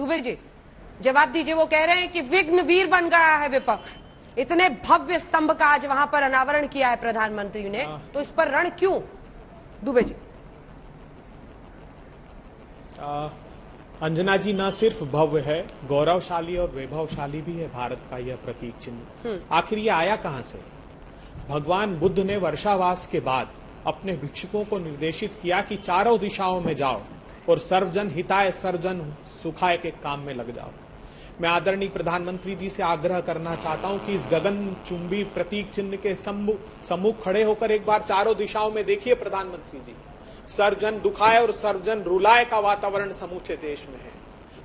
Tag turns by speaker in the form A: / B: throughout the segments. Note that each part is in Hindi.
A: दुबे जी जवाब दीजिए। वो कह रहे हैं कि विघ्न वीर बन गया है विपक्ष, इतने भव्य स्तंभ का आज वहां पर अनावरण किया है प्रधानमंत्री ने, तो इस पर रण क्यों? दुबे जी।
B: अंजना जी, न सिर्फ भव्य है, गौरवशाली और वैभवशाली भी है भारत का यह प्रतीक चिन्ह। आखिर ये आया कहां से? भगवान बुद्ध ने वर्षावास के बाद अपने भिक्षुकों को निर्देशित किया कि चारों दिशाओं में जाओ और सर्वजन हिताय सर्वजन सुखाय के काम में लग जाओ। मैं आदरणीय प्रधानमंत्री जी से आग्रह करना चाहता हूं कि इस गगनचुंबी प्रतीक चिन्ह के सम्मुख खड़े होकर एक बार चारों दिशाओं में देखिए प्रधानमंत्री जी। सर्वजन दुखाय और सर्वजन रुलाय का वातावरण समूचे देश में है।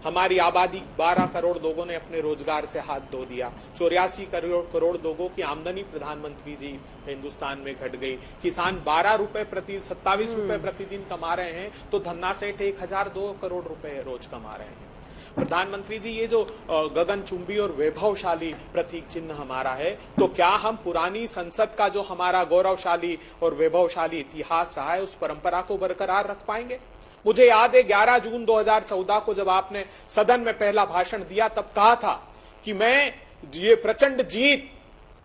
B: हमारी आबादी 12 करोड़ लोगों ने अपने रोजगार से हाथ धो दिया। 84 करोड़ लोगों की आमदनी प्रधानमंत्री जी हिंदुस्तान में घट गई। किसान 27 रुपए प्रतिदिन कमा रहे हैं, तो धन्ना सेठ 1002 करोड़ रुपए रोज कमा रहे हैं। प्रधानमंत्री जी, ये जो गगनचुंबी और वैभवशाली प्रतीक चिन्ह हमारा है, तो क्या हम पुरानी संसद का जो हमारा गौरवशाली और वैभवशाली इतिहास रहा है, उस परंपरा को बरकरार रख पाएंगे? मुझे याद है 11 जून 2014 को जब आपने सदन में पहला भाषण दिया, तब कहा था कि मैं ये प्रचंड जीत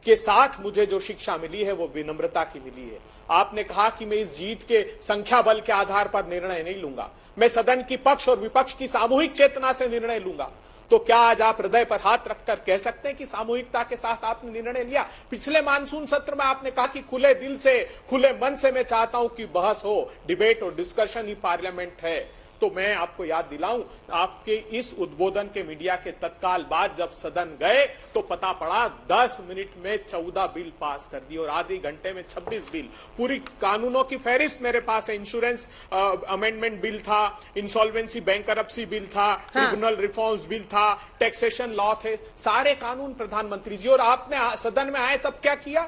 B: के साथ मुझे जो शिक्षा मिली है वो विनम्रता की मिली है। आपने कहा कि मैं इस जीत के संख्या बल के आधार पर निर्णय नहीं लूंगा, मैं सदन की पक्ष और विपक्ष की सामूहिक चेतना से निर्णय लूंगा। तो क्या आज आप हृदय पर हाथ रखकर कह सकते हैं कि सामूहिकता के साथ आपने निर्णय लिया? पिछले मानसून सत्र में आपने कहा कि खुले दिल से, खुले मन से मैं चाहता हूं कि बहस हो, डिबेट और डिस्कशन ही पार्लियामेंट है। तो मैं आपको याद दिलाऊं, आपके इस उद्बोधन के मीडिया के तत्काल बाद जब सदन गए तो पता पड़ा 10 मिनट में 14 बिल पास कर दिए और आधे घंटे में 26 बिल। पूरी कानूनों की फहरिस्त मेरे पास है। इंश्योरेंस अमेंडमेंट बिल था, इंसॉल्वेंसी बैंकरप्सी बिल था, ट्रिब्यूनल रिफॉर्म्स बिल था, टैक्सेशन लॉ थे, सारे कानून प्रधानमंत्री जी। और आपने सदन में आए तब क्या किया?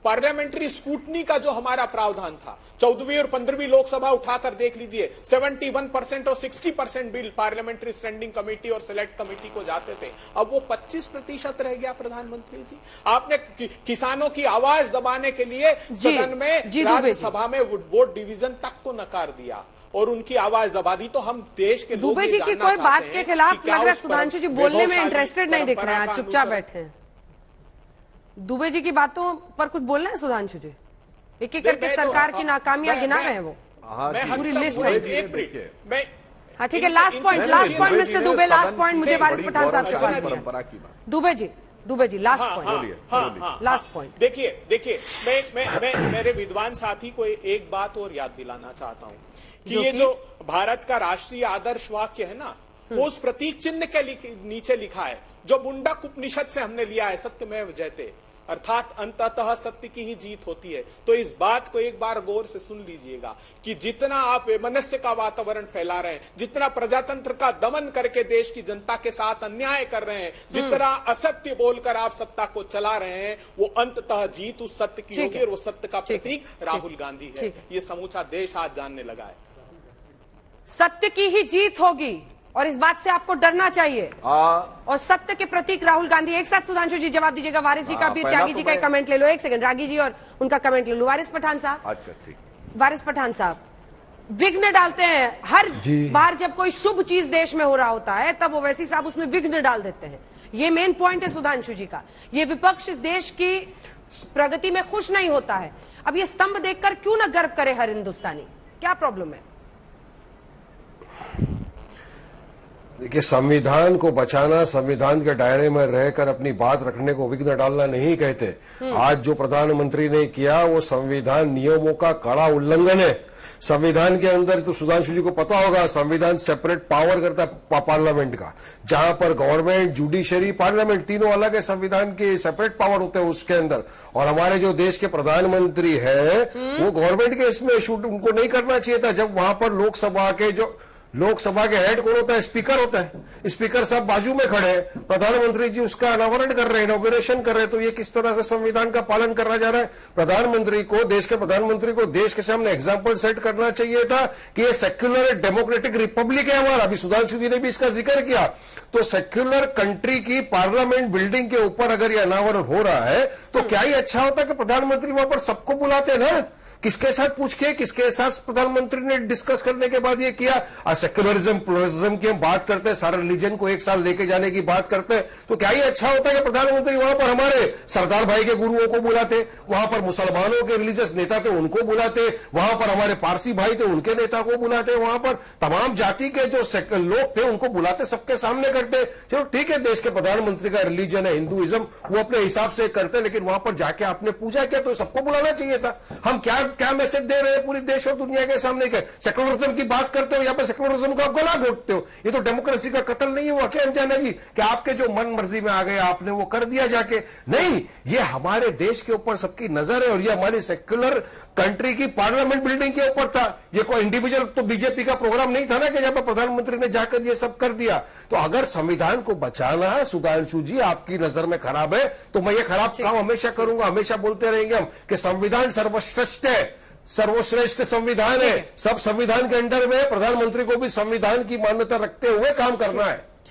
B: पार्लियामेंट्री स्क्रूटनी का जो हमारा प्रावधान था, 14वीं और 15वीं लोकसभा उठाकर देख लीजिए, 71% और 60% बिल पार्लियामेंट्री स्टैंडिंग कमेटी और सिलेक्ट कमेटी को जाते थे। अब वो 25% रह गया। प्रधानमंत्री जी, आपने किसानों की आवाज दबाने के लिए सदन में, राज्यसभा में वोट डिवीजन तक को नकार दिया और उनकी आवाज दबा दी। तो हम देश के लोग
A: दुबे जी की कोई बात के खिलाफ लग रहा है सुधांशु जी बोलने में इंटरेस्टेड नहीं दिख रहे हैं, आज चुपचाप बैठे हैं। दुबे जी की बातों पर कुछ बोलना है सुधांशु जी? एक एक करके सरकार की नाकामियां गिना रहे हैं वो, पूरी लिस्ट है। हाँ ठीक है, last point mister Dubey, last point मुझे वारिस पठान साहब के पास दिया। Dubey ji last point, last point.
B: देखिए मैं मेरे विद्वान साथी को एक बात और याद दिलाना चाहता हूँ कि ये जो भारत का राष्ट्रीय आदर्श वाक्य है ना, वो उस प्रतीक चिन्ह के नीचे लिखा है जो मुंडक उपनिषद से हमने लिया है, सत्यमेव जयते, अर्थात अंततः सत्य की ही जीत होती है। तो इस बात को एक बार गौर से सुन लीजिएगा कि जितना आप वैमनस्य का वातावरण फैला रहे हैं, जितना प्रजातंत्र का दमन करके देश की जनता के साथ अन्याय कर रहे हैं, जितना असत्य बोलकर आप सत्ता को चला रहे हैं, वो अंततः जीत उस सत्य की होगी और वो सत्य का प्रतीक राहुल गांधी है। ये समूचा देश आज जानने लगा है।
A: सत्य की ही जीत होगी और इस बात से आपको डरना चाहिए। और सत्य के प्रतीक राहुल गांधी। एक साथ सुधांशु जी जवाब दीजिएगा, वारिस जी का भी, त्यागी जी का कमेंट ले लो। एक सेकंड, रागी जी और उनका कमेंट ले लो। वारिस पठान साहब।
C: अच्छा ठीक।
A: वारिस पठान साहब, विघ्न डालते हैं हर बार जब कोई शुभ चीज देश में हो रहा होता है, तब ओवैसी साहब उसमें विघ्न डाल देते हैं। ये मेन पॉइंट है सुधांशु जी का। ये विपक्ष इस देश की प्रगति में खुश नहीं होता है। अब ये स्तंभ देखकर क्यों न गर्व करे हर हिंदुस्तानी? क्या प्रॉब्लम है?
C: देखिए, संविधान को बचाना, संविधान के दायरे में रहकर अपनी बात रखने को विघ्न डालना नहीं कहते। आज जो प्रधानमंत्री ने किया वो संविधान नियमों का कड़ा उल्लंघन है। संविधान के अंदर, तो सुधांशु जी को पता होगा, संविधान सेपरेट पावर करता है पार्लियामेंट का, जहां पर गवर्नमेंट, जुडिशरी, पार्लियामेंट तीनों अलग है। संविधान के सेपरेट पावर होते हैं उसके अंदर। और हमारे जो देश के प्रधानमंत्री है वो गवर्नमेंट के इसमें शूट उनको नहीं करना चाहिए था। जब वहां पर लोकसभा के हेड कौन होता है? स्पीकर होता है। स्पीकर साहब बाजू में खड़े हैं, प्रधानमंत्री जी उसका अनावरण कर रहे हैं, इनॉग्रेशन कर रहे हैं। तो ये किस तरह से संविधान का पालन करा जा रहा है? देश के प्रधानमंत्री को देश के सामने एग्जाम्पल सेट करना चाहिए था कि ये सेक्युलर डेमोक्रेटिक रिपब्लिक है हमारा। अभी सुधांशु जी ने भी इसका जिक्र किया। तो सेक्युलर कंट्री की पार्लियामेंट बिल्डिंग के ऊपर अगर ये अनावरण हो रहा है तो क्या ही अच्छा होता कि प्रधानमंत्री वहां पर सबको बुलाते ना, किसके साथ पूछ के, किसके साथ प्रधानमंत्री ने डिस्कस करने के बाद ये किया? सेक्युलरिज्म प्लुरलिज्म की हम बात करते हैं, सारे रिलीजन को एक साथ लेके जाने की बात करते हैं, तो क्या ये अच्छा होता है कि प्रधानमंत्री वहां पर हमारे सरदार भाई के गुरुओं को बुलाते, वहां पर मुसलमानों के रिलीजियस नेता थे उनको बुलाते, वहां पर हमारे पारसी भाई थे उनके नेता को बुलाते, वहां पर तमाम जाति के जो लोग थे उनको बुलाते, सबके सामने करते? चलो ठीक है, देश के प्रधानमंत्री का रिलीजन है हिंदुइज्म, वो अपने हिसाब से करते, लेकिन वहां पर जाके आपने पूजा किया तो सबको बुलाना चाहिए था। हम क्या मैसेज दे रहे हैं पूरी देश और दुनिया के सामने? क्या सेक्युलरिज्म की बात करते हो, यहाँ पर सेक्युलरिज्म का आप गला घोटते हो? ये तो डेमोक्रेसी का कत्ल नहीं है, वो अकेले जाना जी कि आपके जो मन मर्जी में आ गए आपने वो कर दिया जाके। नहीं, ये हमारे देश के ऊपर सबकी नजर है और ये हमारी सेक्युलर कंट्री की पार्लियामेंट बिल्डिंग के ऊपर था। ये कोई इंडिविजुअल तो बीजेपी का प्रोग्राम नहीं था ना कि जहां पर प्रधानमंत्री ने जाकर ये सब कर दिया। तो अगर संविधान को बचाना है सुधांशु जी, आपकी नजर में खराब है, तो मैं ये खराब काम हमेशा करूंगा, हमेशा बोलते रहेंगे हम कि संविधान सर्वश्रेष्ठ है, सर्वश्रेष्ठ संविधान है, सब संविधान के अंडर में, प्रधानमंत्री को भी संविधान की मान्यता रखते हुए काम करना है।